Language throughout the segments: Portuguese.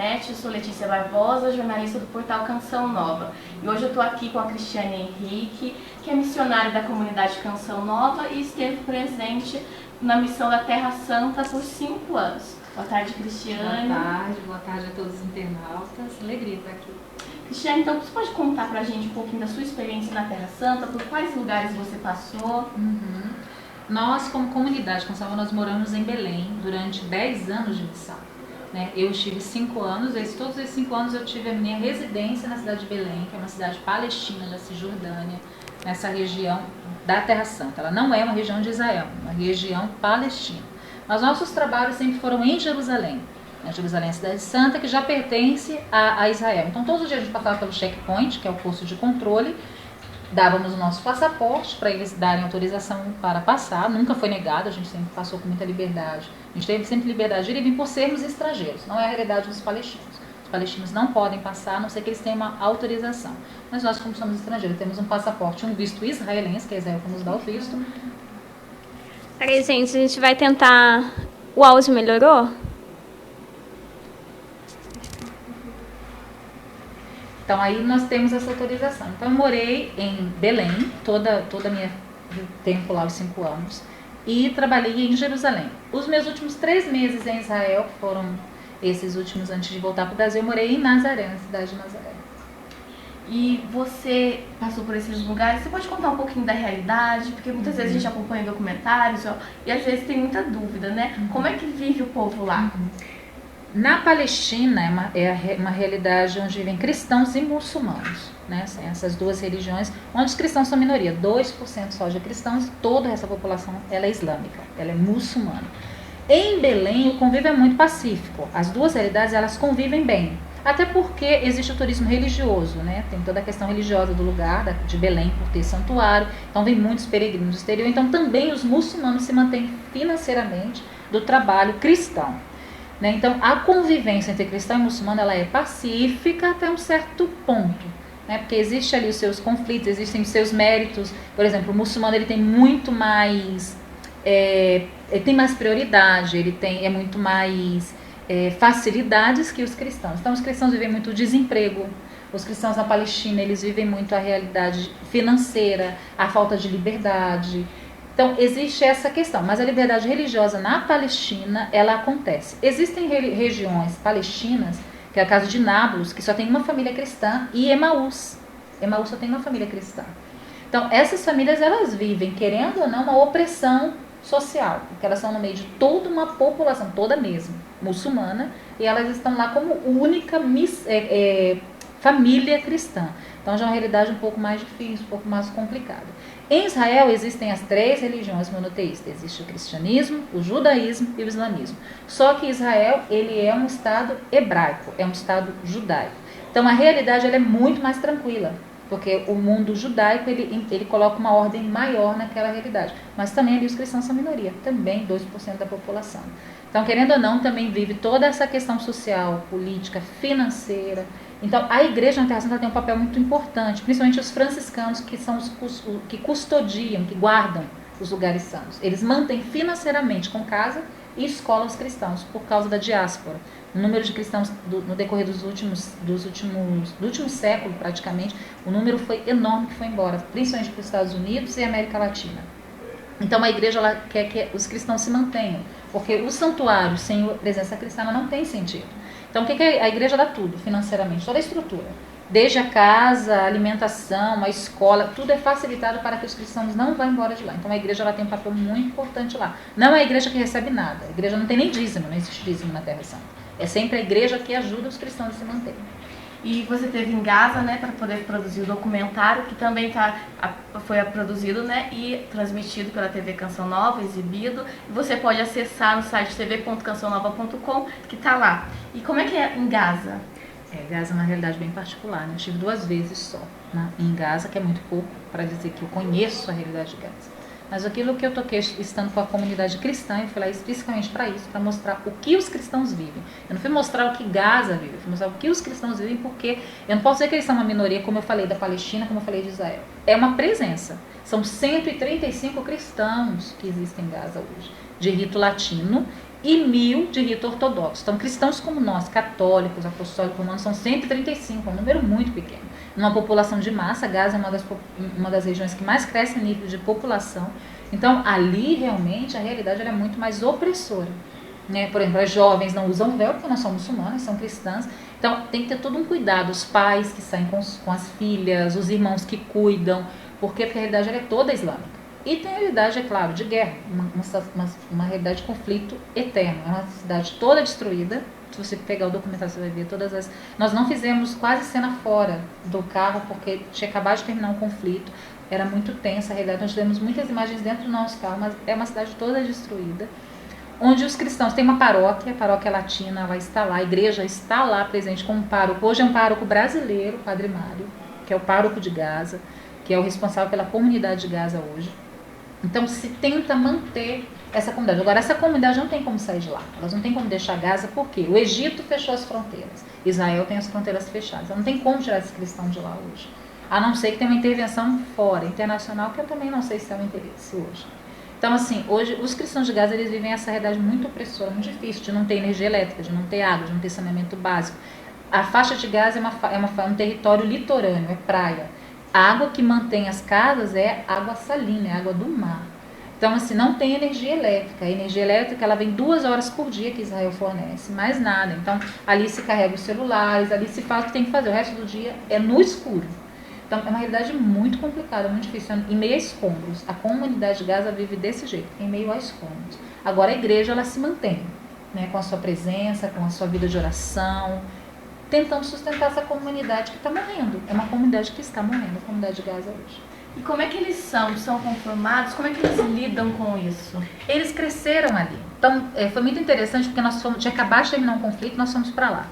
Eu sou Letícia Barbosa, jornalista do portal Canção Nova. E hoje eu estou aqui com a Cristiane Henrique, que é missionária da comunidade Canção Nova e esteve presente na missão da Terra Santa por 5 anos. Boa tarde, Cristiane. Boa tarde a todos os internautas. Alegria estar aqui. Cristiane, então você pode contar pra gente um pouquinho da sua experiência na Terra Santa, por quais lugares você passou? Nós, como comunidade Canção Nova, nós moramos em Belém durante 10 anos de missão. Eu estive 5 anos, todos esses 5 anos eu tive a minha residência na cidade de Belém, que é uma cidade palestina da Cisjordânia, nessa região da Terra Santa. Ela não é uma região de Israel, é uma região palestina. Mas nossos trabalhos sempre foram em Jerusalém. Jerusalém é a cidade santa, que já pertence a Israel. Então todos os dias a gente passava pelo checkpoint, que é o posto de controle, dávamos o nosso passaporte para eles darem autorização para passar, nunca foi negado, a gente sempre passou com muita liberdade. A gente teve sempre liberdade de ir e vir por sermos estrangeiros, não é a realidade dos palestinos. Os palestinos não podem passar, a não ser que eles tenham uma autorização. Mas nós, como somos estrangeiros, temos um passaporte, um visto israelense, que é Israel que nos dá o visto. Peraí, gente, a gente vai tentar... O áudio melhorou? Então aí nós temos essa autorização. Então eu morei em Belém, toda a minha tempo lá, os 5 anos, e trabalhei em Jerusalém. Os meus últimos 3 meses em Israel foram esses últimos antes de voltar para o Brasil. Eu morei em Nazaré, na cidade de Nazaré. E você passou por esses lugares, você pode contar um pouquinho da realidade? Porque muitas vezes a gente acompanha documentários e às vezes tem muita dúvida, né? Como é que vive o povo lá? Na Palestina é uma realidade onde vivem cristãos e muçulmanos, né? Assim, essas duas religiões, onde os cristãos são minoria, 2% só de cristãos, e toda essa população ela é islâmica, ela é muçulmana. Em Belém o convívio é muito pacífico, as duas realidades elas convivem bem, até porque existe o turismo religioso, né? Tem toda a questão religiosa do lugar, de Belém por ter santuário, então vem muitos peregrinos do exterior, então também os muçulmanos se mantêm financeiramente do trabalho cristão. Então, a convivência entre cristão e muçulmano ela é pacífica até um certo ponto, porque existe ali os seus conflitos, existem os seus méritos. Por exemplo, o muçulmano ele tem muito mais, ele tem mais prioridade, ele tem muito mais facilidades que os cristãos. Então, os cristãos vivem muito o desemprego, os cristãos na Palestina eles vivem muito a realidade financeira, a falta de liberdade. Então, existe essa questão, mas a liberdade religiosa na Palestina, ela acontece. Existem regiões palestinas, que é o caso de Nablus, que só tem uma família cristã, e Emaús. Emaús só tem uma família cristã. Então, essas famílias, elas vivem, querendo ou não, uma opressão social, porque elas estão no meio de toda uma população, toda mesmo, muçulmana, e elas estão lá como única família cristã. Então, já é uma realidade um pouco mais difícil, um pouco mais complicada. Em Israel existem as 3 religiões monoteístas. Existe o cristianismo, o judaísmo e o islamismo. Só que Israel ele é um estado hebraico, é um estado judaico. Então a realidade ela é muito mais tranquila, porque o mundo judaico ele coloca uma ordem maior naquela realidade. Mas também ali os cristãos são minoria, também 2% da população. Então, querendo ou não, também vive toda essa questão social, política, financeira. Então, a igreja na Terra Santa tem um papel muito importante, principalmente os franciscanos, que são os que custodiam, que guardam os lugares santos. Eles mantêm financeiramente com casa e escola os cristãos, por causa da diáspora. O número de cristãos no decorrer do último século, praticamente, o número foi enorme que foi embora, principalmente para os Estados Unidos e América Latina. Então, a igreja ela quer que os cristãos se mantenham, porque o santuário sem a presença cristã não tem sentido. Então, o que a igreja dá tudo, financeiramente, toda a estrutura. Desde a casa, a alimentação, a escola, tudo é facilitado para que os cristãos não vá embora de lá. Então, a igreja ela tem um papel muito importante lá. Não é a igreja que recebe nada, a igreja não tem nem dízimo, não existe dízimo na Terra Santa. É sempre a igreja que ajuda os cristãos a se manterem. E você esteve em Gaza, né, para poder produzir o documentário, que também foi produzido, né, e transmitido pela TV Canção Nova, exibido. E você pode acessar no site tv.cançãonova.com, que está lá. E como é que é em Gaza? Gaza é uma realidade bem particular, né? Eu estive 2 vezes só em Gaza, que é muito pouco para dizer que eu conheço a realidade de Gaza. Mas aquilo que eu toquei estando com a comunidade cristã, eu fui lá especificamente para isso, para mostrar o que os cristãos vivem. Eu não fui mostrar o que Gaza vive, eu fui mostrar o que os cristãos vivem, porque eu não posso dizer que eles são uma minoria, como eu falei da Palestina, como eu falei de Israel. É uma presença. São 135 cristãos que existem em Gaza hoje, de rito latino, e 1.000 de rito ortodoxo. Então, cristãos como nós, católicos, apostólicos romanos, são 135, é um número muito pequeno. Numa população de massa, Gaza é uma das regiões que mais cresce em nível de população. Então, ali, realmente, a realidade ela é muito mais opressora. Né? Por exemplo, as jovens não usam véu porque não são muçulmanas, são cristãs. Então, tem que ter todo um cuidado. Os pais que saem com as filhas, os irmãos que cuidam, porque a realidade ela é toda islâmica. E tem a realidade, é claro, de guerra, uma realidade de conflito eterno. É uma cidade toda destruída. Se você pegar o documentário, você vai ver todas as... Nós não fizemos quase cena fora do carro, porque tinha acabado de terminar um conflito. Era muito tensa a realidade. Nós tivemos muitas imagens dentro do nosso carro, mas é uma cidade toda destruída. Onde os cristãos têm uma paróquia, a paróquia latina, ela está lá, a igreja está lá presente com um pároco. Hoje é um pároco brasileiro, o Padre Mário, que é o pároco de Gaza, que é o responsável pela comunidade de Gaza hoje. Então se tenta manter essa comunidade. Agora, essa comunidade não tem como sair de lá. Elas não tem como deixar Gaza, por quê? O Egito fechou as fronteiras. Israel tem as fronteiras fechadas. Então, não tem como tirar esses cristãos de lá hoje. A não ser que tenha uma intervenção fora, internacional, que eu também não sei se é um interesse hoje. Então, assim, hoje, os cristãos de Gaza, eles vivem essa realidade muito opressora, muito difícil, de não ter energia elétrica, de não ter água, de não ter saneamento básico. A faixa de Gaza é um território litorâneo, é praia. A água que mantém as casas é água salina, é água do mar. Então, assim, não tem energia elétrica. A energia elétrica, ela vem 2 horas por dia que Israel fornece, mais nada. Então, ali se carrega os celulares, ali se faz o que tem que fazer. O resto do dia é no escuro. Então, é uma realidade muito complicada, muito difícil. Em meio a escombros. A comunidade de Gaza vive desse jeito, em meio a escombros. Agora, a igreja, ela se mantém, né, com a sua presença, com a sua vida de oração, tentando sustentar essa comunidade que está morrendo. É uma comunidade que está morrendo, a comunidade de Gaza hoje. E como é que eles são? São conformados? Como é que eles lidam com isso? Eles cresceram ali. Então, foi muito interessante porque nós tinha acabado de terminar um conflito, nós fomos para lá.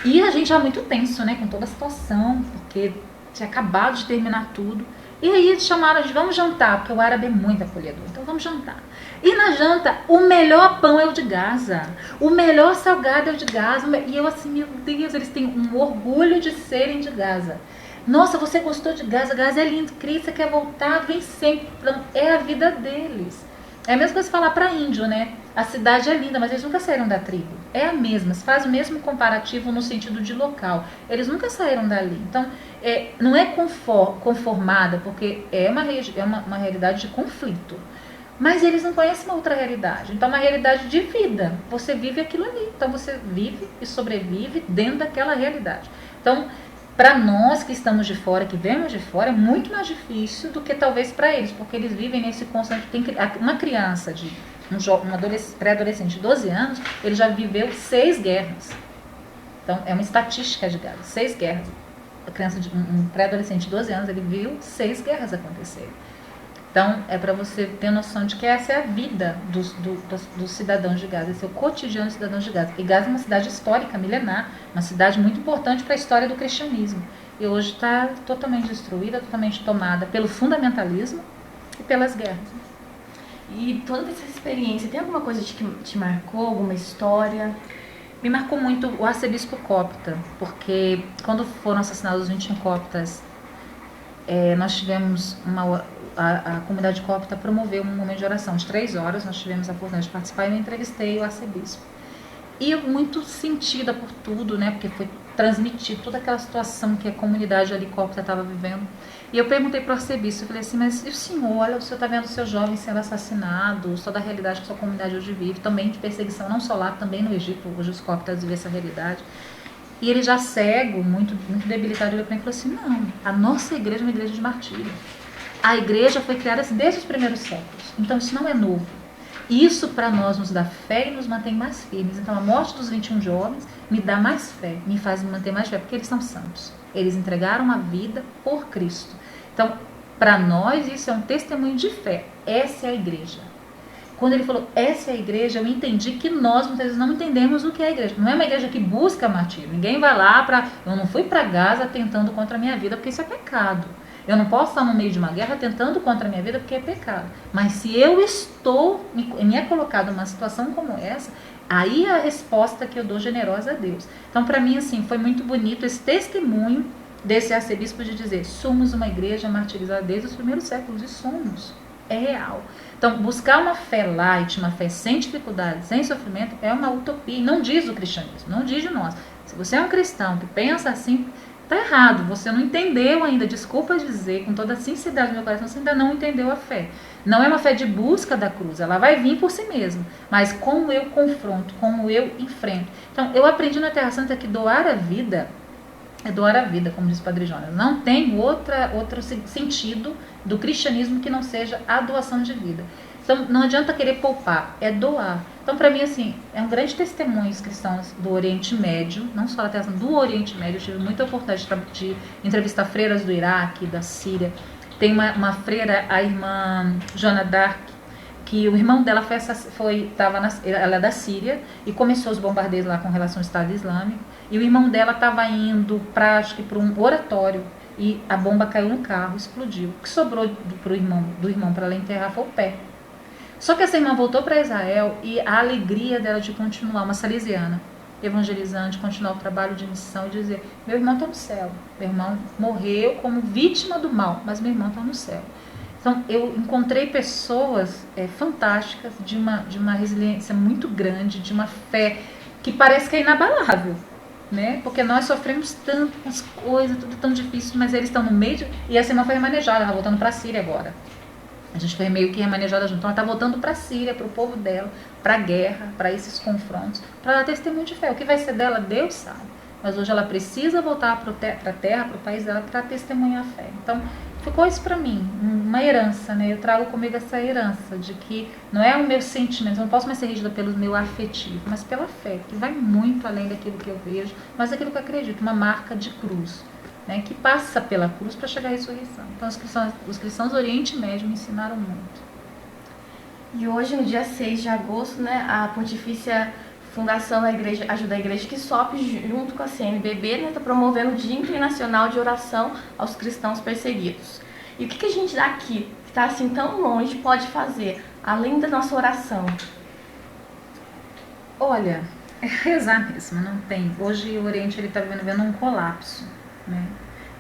E a gente já muito tenso, né, com toda a situação, porque tinha acabado de terminar tudo. E aí eles chamaram a gente, vamos jantar, porque o árabe é muito acolhedor, então vamos jantar. E na janta, o melhor pão é o de Gaza, o melhor salgado é o de Gaza. E eu assim, meu Deus, eles têm um orgulho de serem de Gaza. Nossa, você gostou de Gaza? Gaza é lindo, Cristo, você quer voltar? Vem sempre. É a vida deles. É a mesma coisa falar para índio, né? A cidade é linda, mas eles nunca saíram da tribo. É a mesma, se faz o mesmo comparativo no sentido de local. Eles nunca saíram dali. Então, não é conformada, porque é uma realidade de conflito. Mas eles não conhecem uma outra realidade. Então, é uma realidade de vida. Você vive aquilo ali. Então, você vive e sobrevive dentro daquela realidade. Então, para nós que estamos de fora, que vemos de fora, é muito mais difícil do que talvez para eles, porque eles vivem nesse constante... Uma criança, pré-adolescente de 12 anos, ele já viveu 6 guerras. Então, é uma estatística de Gaza, 6 guerras. A criança, um pré-adolescente de 12 anos, ele viu 6 guerras acontecerem. Então, é para você ter noção de que essa é a vida dos cidadãos de Gaza, esse é o cotidiano dos cidadãos de Gaza. E Gaza é uma cidade histórica, milenar, uma cidade muito importante para a história do cristianismo. E hoje está totalmente destruída, totalmente tomada pelo fundamentalismo e pelas guerras. E toda essa experiência, tem alguma coisa que te marcou, alguma história? Me marcou muito o arcebispo copta, porque quando foram assassinados os 21 coptas, nós tivemos a comunidade copta promoveu um momento de oração de 3 horas, nós tivemos a oportunidade de participar e eu entrevistei o arcebispo. E eu muito sentida por tudo, né, porque foi transmitido toda aquela situação que a comunidade ali copta estava vivendo. E eu perguntei para o arcebispo, eu falei assim, mas e o senhor, olha, o senhor está vendo seus jovens sendo assassinados, toda a realidade que a sua comunidade hoje vive, também de perseguição, não só lá, também no Egito, hoje os coptas vivem essa realidade. E ele já cego, muito, muito debilitado, ele falou assim, não, a nossa igreja é uma igreja de martírio. A igreja foi criada desde os primeiros séculos, então isso não é novo. Isso para nós nos dá fé e nos mantém mais firmes. Então a morte dos 21 jovens me dá mais fé, me faz me manter mais fé, porque eles são santos. Eles entregaram a vida por Cristo. Então, para nós isso é um testemunho de fé. Essa é a igreja. Quando ele falou, essa é a igreja, eu entendi que nós muitas vezes não entendemos o que é a igreja. Não é uma igreja que busca martírio. Ninguém vai lá para... Eu não fui para Gaza tentando contra a minha vida, porque isso é pecado. Eu não posso estar no meio de uma guerra tentando contra a minha vida, porque é pecado. Mas se eu me é colocado numa situação como essa, aí é a resposta que eu dou generosa a Deus. Então, para mim, assim, foi muito bonito esse testemunho desse arcebispo de dizer, somos uma igreja martirizada desde os primeiros séculos, e somos. É real. Então, buscar uma fé light, uma fé sem dificuldade, sem sofrimento, é uma utopia. E não diz o cristianismo, não diz de nós. Se você é um cristão que pensa assim, está errado. Você não entendeu ainda, desculpa dizer, com toda a sinceridade do meu coração, você ainda não entendeu a fé. Não é uma fé de busca da cruz, ela vai vir por si mesma. Mas como eu confronto, como eu enfrento. Então, eu aprendi na Terra Santa que doar a vida é doar a vida, como diz o Padre Jonas. Não tem outro sentido do cristianismo que não seja a doação de vida. Então, não adianta querer poupar, é doar. Então, para mim, assim, é um grande testemunho os cristãos do Oriente Médio, não só da Terra Santa, do Oriente Médio. Eu tive muita oportunidade de entrevistar freiras do Iraque, da Síria. Tem uma freira, a irmã Joana Dark, que o irmão dela ela é da Síria e começou os bombardeios lá com relação ao Estado Islâmico. E o irmão dela estava indo para um oratório e a bomba caiu no carro, explodiu. O que sobrou do irmão para ela enterrar foi o pé. Só que essa irmã voltou para Israel e a alegria dela de continuar, uma salesiana, evangelizante, continuar o trabalho de missão e dizer: meu irmão está no céu, meu irmão morreu como vítima do mal, mas meu irmão está no céu. Então, eu encontrei pessoas fantásticas, de uma resiliência muito grande, de uma fé que parece que é inabalável, né? Porque nós sofremos tantas coisas, tudo tão difícil, mas eles estão no meio, e essa irmã foi remanejada, ela está voltando para a Síria agora. A gente foi meio que remanejada junto. Então ela está voltando para a Síria, para o povo dela, para a guerra, para esses confrontos, para dar testemunho de fé. O que vai ser dela, Deus sabe. Mas hoje ela precisa voltar para a terra, para o país dela, para testemunhar a fé. Então, ficou isso para mim, uma herança, né? Eu trago comigo essa herança de que não é o meu sentimento, eu não posso mais ser rígida pelo meu afetivo, mas pela fé, que vai muito além daquilo que eu vejo, mas daquilo que eu acredito, uma marca de cruz, né? Que passa pela cruz para chegar à ressurreição. Então, os cristãos do Oriente Médio me ensinaram muito. E hoje, no dia 6 de agosto, né, a Pontifícia Fundação da Igreja, Ajuda a Igreja que sofre, junto com a CNBB, né, está promovendo o Dia Internacional de Oração aos Cristãos Perseguidos. E o que a gente daqui, que está assim tão longe, pode fazer, além da nossa oração? Olha, é rezar mesmo, não tem. Hoje o Oriente está vivendo um colapso, né?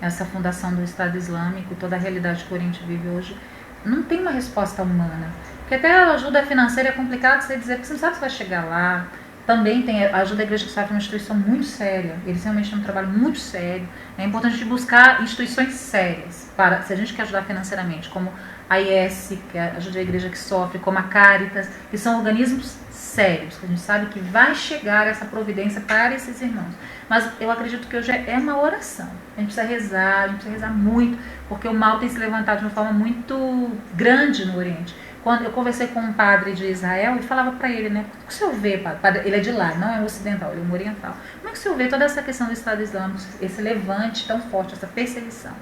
Essa fundação do Estado Islâmico, toda a realidade que o Oriente vive hoje, não tem uma resposta humana. Porque até a ajuda financeira é complicado você dizer, porque você não sabe se vai chegar lá. Também tem a Ajuda à Igreja que sofre uma instituição muito séria. Eles realmente têm um trabalho muito sério. É importante a gente buscar instituições sérias, se a gente quer ajudar financeiramente, como a IS, que é a Ajuda à Igreja que sofre, como a Caritas, que são organismos sérios, que a gente sabe que vai chegar essa providência para esses irmãos. Mas eu acredito que hoje é uma oração. A gente precisa rezar muito, porque o mal tem se levantado de uma forma muito grande no Oriente. Quando eu conversei com um padre de Israel e falava para ele, né, como que o senhor vê, padre, ele é de lá, não é um ocidental, ele é um oriental, como é que o senhor vê toda essa questão do Estado Islâmico, esse levante tão forte, essa perseguição?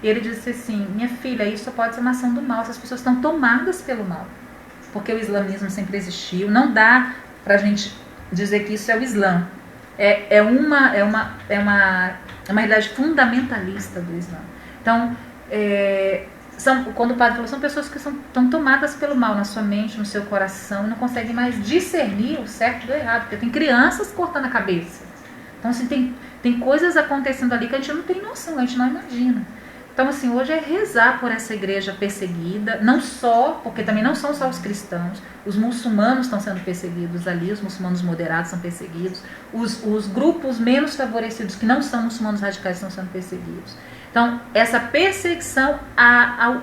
E ele disse assim: minha filha, isso pode ser uma ação do mal, essas pessoas estão tomadas pelo mal, porque o islamismo sempre existiu, não dá pra gente dizer que isso é o Islã, é uma realidade fundamentalista do Islã. Então, quando o padre falou, são pessoas que estão tomadas pelo mal na sua mente, no seu coração, e não conseguem mais discernir o certo do errado, porque tem crianças cortando a cabeça. Então, assim, tem coisas acontecendo ali que a gente não tem noção, a gente não imagina. Então, assim, hoje é rezar por essa igreja perseguida, não só, porque também não são só os cristãos, os muçulmanos estão sendo perseguidos ali, os muçulmanos moderados são perseguidos, os grupos menos favorecidos, que não são muçulmanos radicais, estão sendo perseguidos. Então, essa perseguição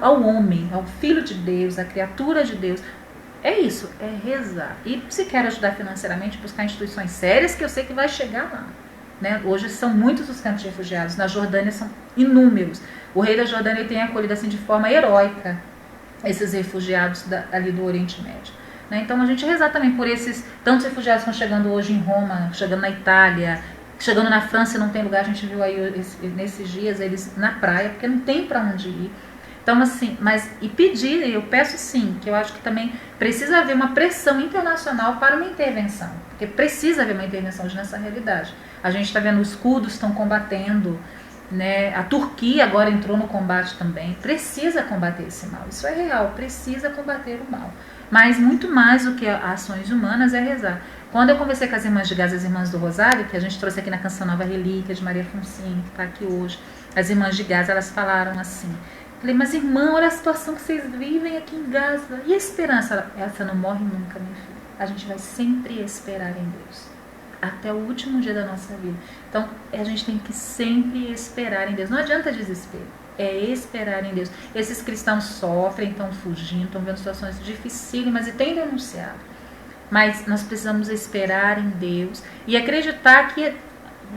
ao homem, ao Filho de Deus, à criatura de Deus, é isso, é rezar. E se quer ajudar financeiramente, buscar instituições sérias, que eu sei que vai chegar lá. Né? Hoje são muitos os campos de refugiados, na Jordânia são inúmeros. O rei da Jordânia tem acolhido assim de forma heróica esses refugiados ali do Oriente Médio. Né? Então a gente rezar também por esses tantos refugiados que estão chegando hoje em Roma, chegando na Itália, chegando na França, não tem lugar, a gente viu aí nesses dias eles na praia, porque não tem para onde ir. Então, assim, pedir, eu peço sim, que eu acho que também precisa haver uma pressão internacional para uma intervenção, porque precisa haver uma intervenção hoje nessa realidade. A gente está vendo os curdos estão combatendo, né? A Turquia agora entrou no combate também, precisa combater esse mal, isso é real, precisa combater o mal. Mas muito mais do que ações humanas é rezar. Quando eu conversei com as irmãs de Gaza, as irmãs do Rosário, que a gente trouxe aqui na Canção Nova Relíquia, de Maria Foncini, que está aqui hoje, as irmãs de Gaza, elas falaram assim, Falei, mas irmã, olha a situação que vocês vivem aqui em Gaza. E a esperança? Essa não morre nunca, minha filha. A gente vai sempre esperar em Deus. Até o último dia da nossa vida. Então, a gente tem que sempre esperar em Deus. Não adianta desespero. É esperar em Deus. Esses cristãos sofrem, estão fugindo, estão vendo situações dificílimas e têm denunciado. Mas nós precisamos esperar em Deus e acreditar que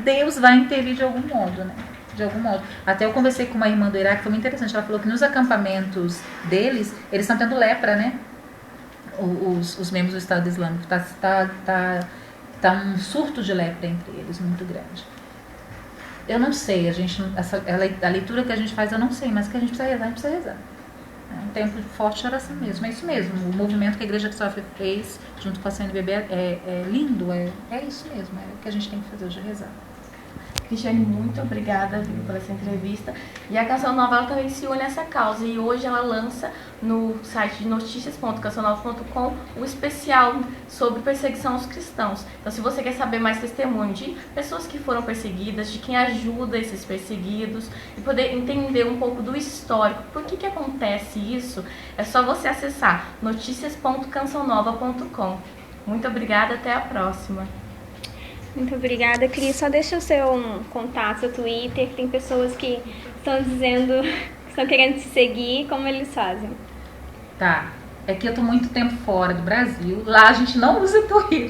Deus vai intervir de algum modo, né? De algum modo. Até eu conversei com uma irmã do Iraque, foi muito interessante. Ela falou que nos acampamentos deles, eles estão tendo lepra, né? Os membros do Estado Islâmico. Tá um surto de lepra entre eles, muito grande. Eu não sei, a leitura que a gente faz, eu não sei, mas que a gente precisa rezar. É um tempo de forte oração mesmo, é isso mesmo. O movimento que a Igreja que Sofre fez, junto com a CNBB, é lindo, é isso mesmo, é o que a gente tem que fazer hoje, rezar. Cristiane, muito obrigada por essa entrevista. E a Canção Nova ela também se une a essa causa. E hoje ela lança no site de noticias.cançãonova.com o especial sobre perseguição aos cristãos. Então, se você quer saber mais testemunho de pessoas que foram perseguidas, de quem ajuda esses perseguidos, e poder entender um pouco do histórico, por que acontece isso, é só você acessar noticias.cançãonova.com. Muito obrigada, até a próxima. Muito obrigada, Cris. Só deixa o seu contato, seu Twitter, que tem pessoas que estão dizendo, que estão querendo te seguir, como eles fazem. Tá. É que eu tô muito tempo fora do Brasil. Lá a gente não usa Twitter.